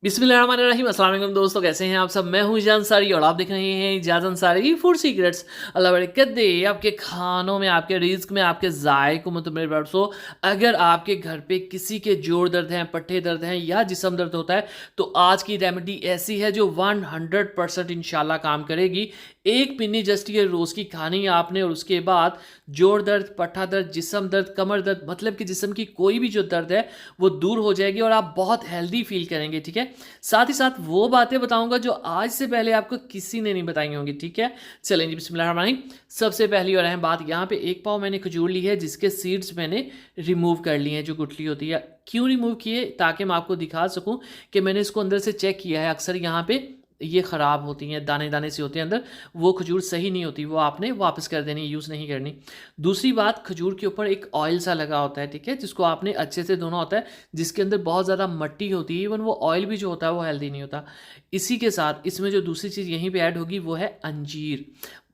बिस्मिल्लाहिर्रहमानिर्रहीम। अस्सलाम वालेकुम दोस्तों, कैसे हैं आप सब। मैं हूं इजाज़ अंसारी और आप देख रहे हैं इजाज़ अंसारी फूड सीक्रेट्स। अल्लाह बरकत दे आपके खानों में, आपके रिज़्क में, आपके ज़ायक़ों में। तो मेरे बरसों अगर आपके घर पे किसी के जोड़ दर्द हैं, पट्टे दर्द हैं या जिस्म दर्द होता है तो आज की रेमेडी ऐसी है जो 100% इंशाल्लाह काम करेगी। एक पिन्नी जस्ट ये रोज़ की खानी है आपने और उसके बाद जोड़ दर्द, पट्टा दर्द, जिस्म दर्द, कमर दर्द, मतलब कि जिस्म की कोई भी जो दर्द है वो दूर हो जाएगी और आप बहुत हेल्दी फील करेंगे। ठीक है, साथ ही साथ वो बातें बताऊंगा जो आज से पहले आपको किसी ने नहीं बताई होंगी। ठीक है, चलें जी, बिस्मिल्लाहिर्रहमानिर्रहीम। सबसे पहली और अहम बात, यहाँ पे एक पाव मैंने खजूर ली है जिसके सीड्स मैंने रिमूव कर लिए हैं, जो गुठली होती है। क्यों रिमूव किए? ताकि मैं आपको दिखा सकूं कि मैंने इसको अंदर से चेक किया है। अक्सर यहाँ पे ये ख़राब होती हैं, दाने दाने से होते हैं अंदर, वो खजूर सही नहीं होती, वो आपने वापस कर देनी, यूज़ नहीं करनी। दूसरी बात, खजूर के ऊपर एक ऑयल सा लगा होता है, ठीक है, जिसको आपने अच्छे से धोना होता है, जिसके अंदर बहुत ज़्यादा मट्टी होती है। इवन वो ऑयल भी जो होता है वो हेल्दी नहीं होता। इसी के साथ इसमें जो दूसरी चीज़ यहीं पे ऐड होगी वो है अंजीर।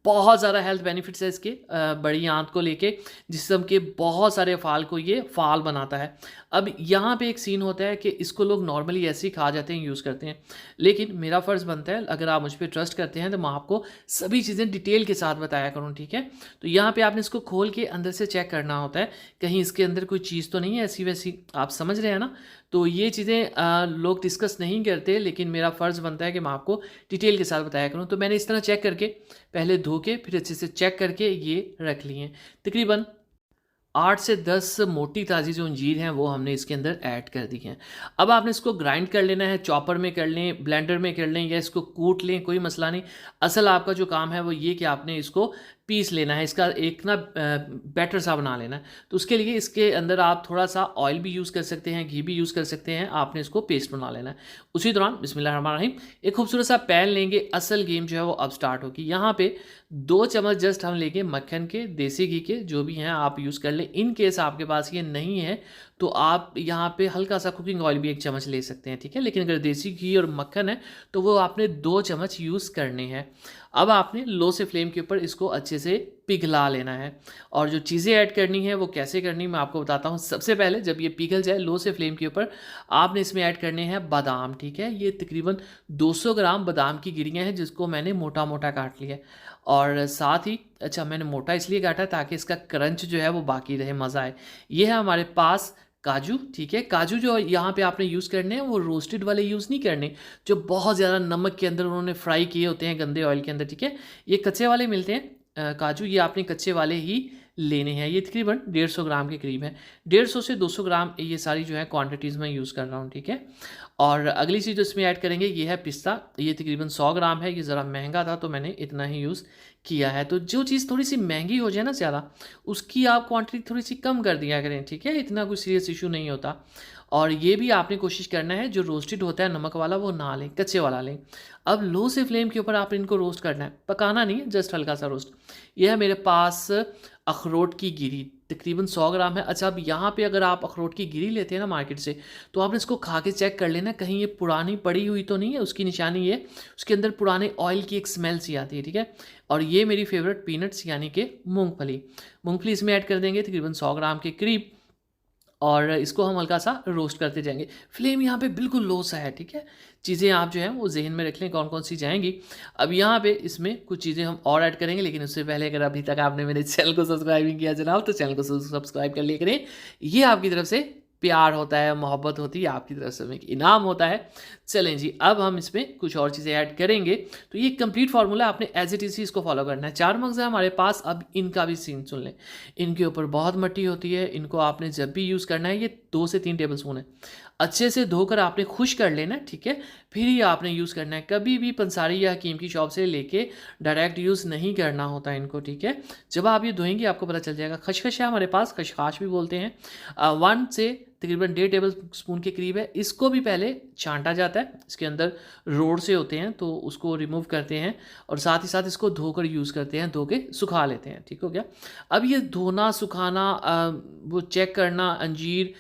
बहुत ज़्यादा हेल्थ बेनिफिट्स है इसके, बड़ी आंत को लेके, जिस्म के बहुत सारे फाल को ये फाल बनाता है। अब यहाँ पे एक सीन होता है कि इसको लोग नॉर्मली ऐसे ही खा जाते हैं, यूज़ करते हैं, लेकिन मेरा फ़र्ज़ बनता है, अगर आप मुझ पर ट्रस्ट करते हैं तो मैं आपको सभी चीज़ें डिटेल के साथ बताया करूँ। ठीक है, तो यहाँ पे आपने इसको खोल के अंदर से चेक करना होता है, कहीं इसके अंदर कोई चीज़ तो नहीं है ऐसी वैसी, आप समझ रहे हैं ना। तो ये चीज़ें लोग डिस्कस नहीं करते, लेकिन मेरा फ़र्ज़ बनता है कि मैं आपको डिटेल के साथ बताया करूँ। तो मैंने इस तरह चेक करके, पहले धो के फिर अच्छे से चेक करके ये रख लिए हैं। तकरीबन 8 से 10 मोटी ताज़ी जो अंजीर हैं वो हमने इसके अंदर ऐड कर दी हैं। अब आपने इसको ग्राइंड कर लेना है, चॉपर में कर लें, ब्लेंडर में कर लें या इसको कूट लें, कोई मसला नहीं। असल आपका जो काम है वो ये कि आपने इसको पीस लेना है, इसका एक ना बैटर सा बना लेना है। तो उसके लिए इसके अंदर आप थोड़ा सा ऑयल भी यूज़ कर सकते हैं, घी भी यूज़ कर सकते हैं, आपने इसको पेस्ट बना लेना है। उसी दौरान बिस्मिल्लाहिर्रहमानिर्रहीम एक खूबसूरत सा पैन लेंगे। असल गेम जो है वो अब स्टार्ट होगी। यहाँ पे 2 चम्मच जस्ट हम लेंगे मक्खन के, देसी घी के, जो भी हैं आप यूज़ कर लें। इन केस आपके पास ये नहीं है तो आप यहाँ पे हल्का सा कुकिंग ऑयल भी 1 चम्मच ले सकते हैं। ठीक है, लेकिन अगर देसी घी और मक्खन है तो वो आपने 2 चम्मच यूज़ करने हैं। अब आपने लो से फ्लेम के ऊपर इसको अच्छे से पिघला लेना है, और जो चीज़ें ऐड करनी है वो कैसे करनी मैं आपको बताता हूँ। सबसे पहले जब ये पिघल जाए लो से फ्लेम के ऊपर, आपने इसमें ऐड करने हैं बादाम। ठीक है, ये तकरीबन 200 ग्राम बादाम की गिरियाँ हैं, जिसको मैंने मोटा मोटा काट लिया है। और साथ ही, अच्छा मैंने मोटा इसलिए काटा ताकि इसका क्रंच जो है वो बाकी रहे, मज़ा आए। ये है हमारे पास काजू। ठीक है, काजू जो यहाँ पे आपने यूज़ करने हैं वो रोस्टेड वाले यूज़ नहीं करने, जो बहुत ज़्यादा नमक के अंदर उन्होंने फ्राई किए होते हैं गंदे ऑयल के अंदर। ठीक है, ये कच्चे वाले मिलते हैं काजू, ये आपने कच्चे वाले ही लेने हैं। ये तकरीबन 150 ग्राम के करीब है, 150 से 200 ग्राम ये सारी जो है क्वांटिटीज़ में यूज़ कर रहा हूँ। ठीक है, और अगली चीज़ जो इसमें ऐड करेंगे ये है पिस्ता। ये तकरीबन 100 ग्राम है, ये ज़रा महंगा था तो मैंने इतना ही यूज़ किया है। तो जो चीज़ थोड़ी सी महंगी हो जाए ना ज़्यादा, उसकी आप क्वांटिटी थोड़ी सी कम कर दिया करें। ठीक है, इतना कोई सीरियस इशू नहीं होता। और ये भी आपने कोशिश करना है जो रोस्टेड होता है नमक वाला वो ना लें, कच्चे वाला लें। अब लो से फ्लेम के ऊपर आप इनको रोस्ट करना है, पकाना नहीं है, जस्ट हल्का सा रोस्ट। ये है मेरे पास अखरोट की गिरी, तकरीबन 100 ग्राम है। अच्छा, अब यहाँ पे अगर आप अखरोट की गिरी लेते हैं ना मार्केट से, तो आपने इसको खा के चेक कर लेना कहीं ये पुरानी पड़ी हुई तो नहीं है। उसकी निशानी ये, उसके अंदर पुराने ऑयल की एक स्मेल सी आती है। ठीक है, और ये मेरी फेवरेट पीनट्स यानी कि मूंगफली, मूंगफली इसमें ऐड कर देंगे तकरीबन 100 ग्राम के करीब, और इसको हम हल्का सा रोस्ट करते जाएंगे। फ्लेम यहाँ पे बिल्कुल लो सा है। ठीक है, चीज़ें आप जो हैं वो जहन में रख लें कौन कौन सी जाएंगी। अब यहाँ पे इसमें कुछ चीज़ें हम और ऐड करेंगे, लेकिन उससे पहले अगर अभी तक आपने मेरे चैनल को सब्सक्राइब नहीं किया जनाब, तो चैनल को सब्सक्राइब कर लिया करें। ये आपकी तरफ से प्यार होता है, मोहब्बत होती है, आपकी तरफ से एक इनाम होता है। चलें जी, अब हम इसमें कुछ और चीज़ें ऐड करेंगे। तो ये कंप्लीट फार्मूला आपने एज इट इज़ इसको फॉलो करना है। 4 मग्ज़ है हमारे पास। अब इनका भी सीन सुन लें, इनके ऊपर बहुत मट्टी होती है, इनको आपने जब भी यूज़ करना है, ये 2 से 3 टेबल स्पून है, अच्छे से धोकर आपने खुश कर लेना है। ठीक है, फिर ही आपने यूज़ करना है। कभी भी पंसारी या हकीम की शॉप से लेके डायरेक्ट यूज़ नहीं करना होता इनको। ठीक है, जब आप ये धोएंगे आपको पता चल जाएगा। खशखश है हमारे पास, खशखाश भी बोलते हैं, 1 से तकरीबन 1.5 टेबल स्पून के करीब है। इसको भी पहले छांटा जाता है, इसके अंदर रोड से होते हैं तो उसको रिमूव करते हैं, और साथ ही साथ इसको धोकर यूज़ करते हैं, धो के सुखा लेते हैं। ठीक हो गया। अब ये धोना, सुखाना, वो चेक करना, अंजीर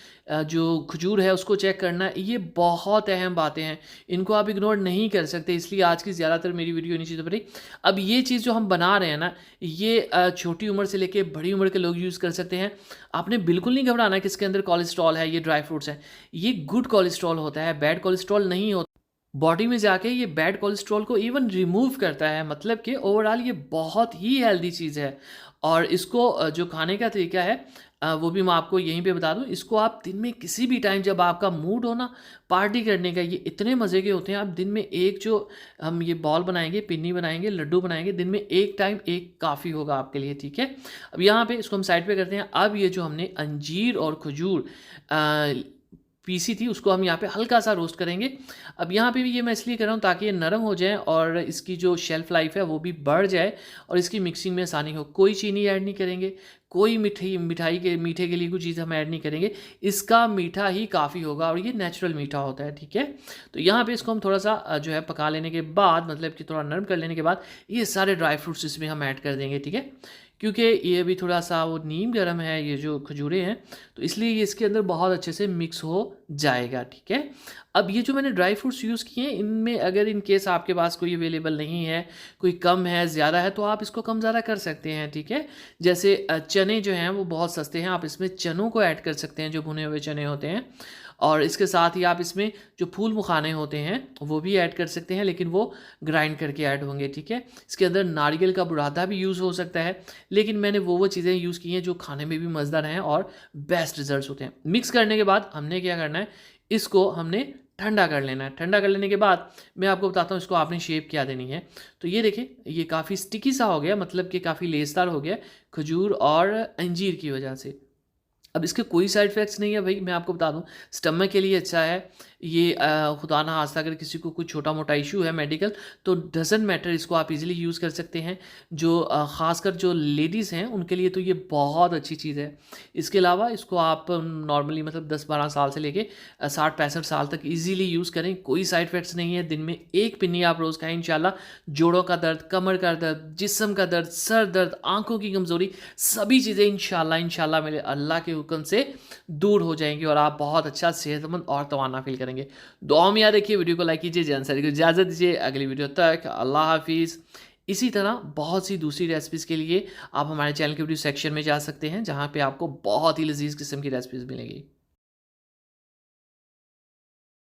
जो खजूर है उसको चेक करना, ये बहुत अहम बातें हैं, इनको आप इग्नोर नहीं कर सकते। इसलिए आज की ज़्यादातर मेरी वीडियो इन्हीं चीज़ों पर ही। अब ये चीज़ जो हम बना रहे हैं ना, ये छोटी उम्र से लेके बड़ी उम्र के लोग यूज़ कर सकते हैं। आपने बिल्कुल नहीं घबराना कि इसके अंदर कोलेस्ट्रॉल है, ये ड्राई फ्रूट्स हैं, ये गुड कोलेस्ट्रॉल होता है, बैड कोलेस्ट्रॉल नहीं होता। बॉडी में जाके ये बैड कोलेस्ट्रॉल को इवन रिमूव करता है, मतलब कि ओवरऑल ये बहुत ही हेल्दी चीज़ है। और इसको जो खाने का तरीका है वो भी मैं आपको यहीं पे बता दूं। इसको आप दिन में किसी भी टाइम जब आपका मूड हो ना पार्टी करने का, ये इतने मज़े के होते हैं। आप दिन में एक जो हम ये बॉल बनाएंगे, पिन्नी बनाएंगे, लड्डू बनाएंगे, दिन में एक टाइम एक काफ़ी होगा आपके लिए, ठीक है। अब यहाँ पे इसको हम साइड पे करते हैं। अब ये जो हमने अंजीर और खजूर पीसी थी उसको हम यहाँ पे हल्का सा रोस्ट करेंगे। अब यहाँ पे भी ये मैं इसलिए कर रहा हूँ ताकि ये नरम हो जाए और इसकी जो शेल्फ़ लाइफ है वो भी बढ़ जाए और इसकी मिक्सिंग में आसानी हो। कोई चीनी ऐड नहीं करेंगे, कोई मिठाई के मीठे के लिए कोई चीज़ हम ऐड नहीं करेंगे। इसका मीठा ही काफ़ी होगा और ये नेचुरल मीठा होता है, ठीक है। तो यहाँ पे इसको हम थोड़ा सा जो है पका लेने के बाद, मतलब कि थोड़ा नरम कर लेने के बाद ये सारे ड्राई फ्रूट्स इसमें हम ऐड कर देंगे, ठीक है। क्योंकि ये अभी थोड़ा सा वो नीम गर्म है, ये जो खजूरें हैं, तो इसलिए ये इसके अंदर बहुत अच्छे से मिक्स हो जाएगा, ठीक है। अब ये जो मैंने ड्राई फ्रूट्स यूज़ किए हैं, इनमें अगर इन केस आपके पास कोई अवेलेबल नहीं है, कोई कम है, ज़्यादा है, तो आप इसको कम ज़्यादा कर सकते हैं, ठीक है। जैसे चने जो हैं वो बहुत सस्ते हैं, आप इसमें चनों को ऐड कर सकते हैं, जो भुने हुए चने होते हैं। और इसके साथ ही आप इसमें जो फूल मुखाने होते हैं वो भी ऐड कर सकते हैं, लेकिन वो ग्राइंड करके ऐड होंगे, ठीक है। इसके अंदर नारियल का बुरादा भी यूज़ हो सकता है, लेकिन मैंने वो चीज़ें यूज़ की हैं जो खाने में भी मज़ेदार हैं और बेस्ट रिजल्ट्स होते हैं। मिक्स करने के बाद हमने क्या करना है, इसको हमने ठंडा कर लेना है। ठंडा कर लेने के बाद मैं आपको बताता हूँ इसको आपने शेप क्या देनी है। तो ये देखिए, ये काफ़ी स्टिकी सा हो गया, मतलब कि काफ़ी लेसदार हो गया खजूर और अंजीर की वजह से। अब इसके कोई साइड इफ़ेक्ट्स नहीं है भाई, मैं आपको बता दूं, स्टमक के लिए अच्छा है ये। खुदा ना खास्ता अगर किसी को कोई छोटा मोटा इशू है मेडिकल, तो डजेंट मैटर, इसको आप इजीली यूज़ कर सकते हैं। जो ख़ासकर जो लेडीज़ हैं उनके लिए तो ये बहुत अच्छी चीज़ है। इसके अलावा इसको आप नॉर्मली मतलब 10-12 साल से लेके 60-65 साल तक इजीली यूज़ करें, कोई साइड इफ़ेक्ट्स नहीं है। दिन में एक पिन्नी आप रोज़ खाएं, इंशाल्लाह जोड़ों का दर्द, कमर का दर्द, जिस्म का दर्द, सर दर्द, आँखों की कमज़ोरी, सभी चीज़ें इंशाल्लाह मेरे अल्लाह के हुक्म से दूर हो जाएंगी और आप बहुत अच्छा सेहतमंद और तवाना फील करेंगे। दुआ में याद रखिए, वीडियो को लाइक कीजिए, जान सारी को इजाज़त दीजिए। अगली वीडियो तक अल्लाह हाफिज़। इसी तरह बहुत सी दूसरी रेसिपीज़ के लिए आप हमारे चैनल के वीडियो सेक्शन में जा सकते हैं, जहाँ पे आपको बहुत ही लजीज किस्म की रेसिपीज़ मिलेंगी।